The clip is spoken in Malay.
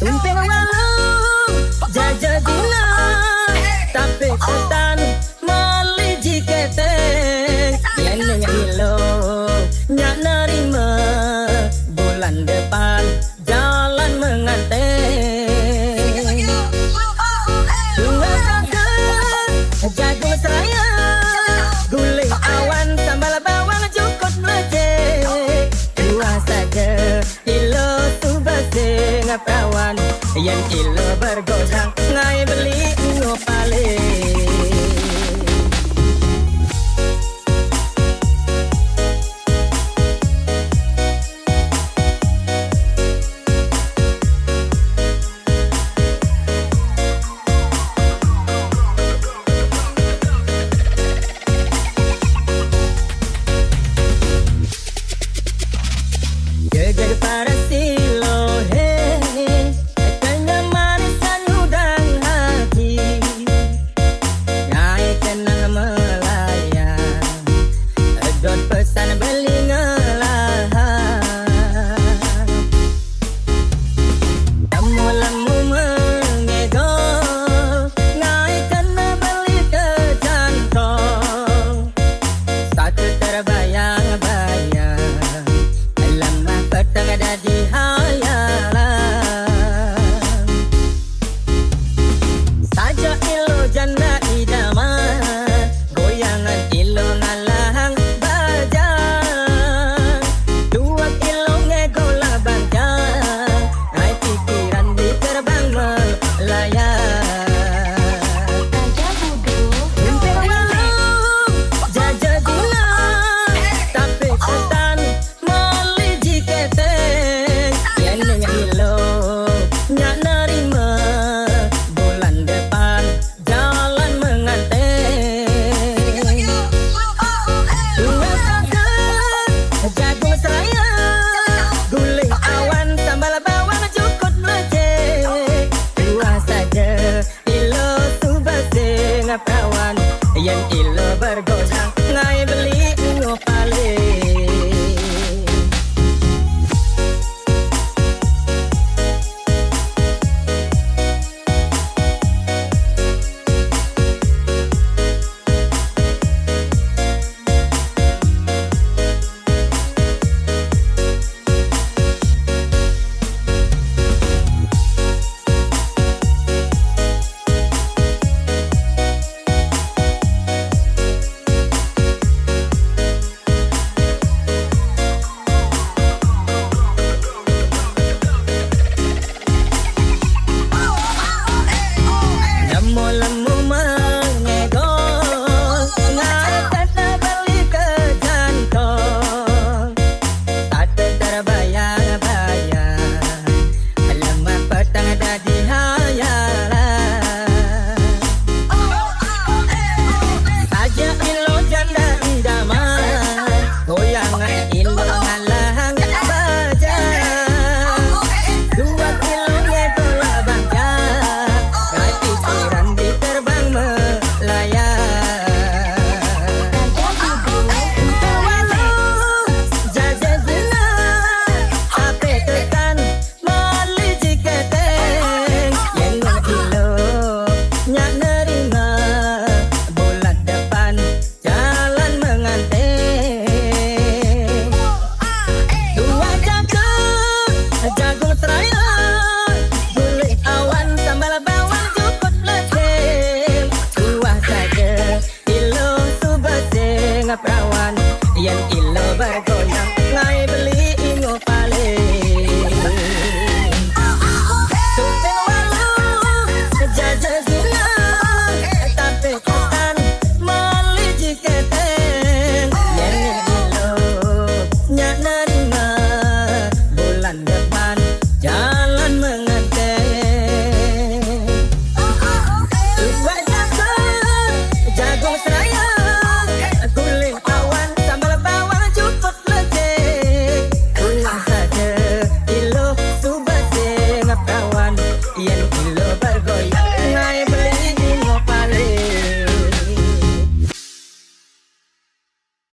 Tumpeng walu jaja guna tapi ketan mali jiketeng yen ilo nyak nerima bulan depan jalan menganteng bunga jagung saya guling awan sambal bawang cukup leceh dua saja ilo subasing perawan yen ilo bergodang ngai beli ngopale. Jaga para silo he kena manisan udang hati nyai kenang melayan edot pesan beli ngelahan kamu lemu mengego nyai kena beli ke jantong satu terbayang-bayang petang ada di hayalan saja ilo janda idaman goyangan ilo ngalahang bajang dua kilo ngegola bangkang hai pikiran di terbang melayang tumpeng walu jaja guna tapi ketan nyak nerima bulan depan jalan menganteng dua jagung saya guling awan sambal bawang cukup leceh dua saja ilo subasing perawan yen ilo bergodang ngai beli ngopale. Lemu mengego ngai kena beli ke jantong tak terbayang-bayang lemah petang ada di hayalan saja ilo janda idaman goyangan ilo ngalahang bajang dua kilo ngegola bangkang ngai pikiran di terbang melayang tumpeng walu jaja guna ape tekan mali jiketeng yen ilo nyak nerima bulan depan jalan menganteng dua jagung seraya guling awan sambal bawang cukup leceh dua saja ilo subasing perawan yen ilo bergoyang ngai beli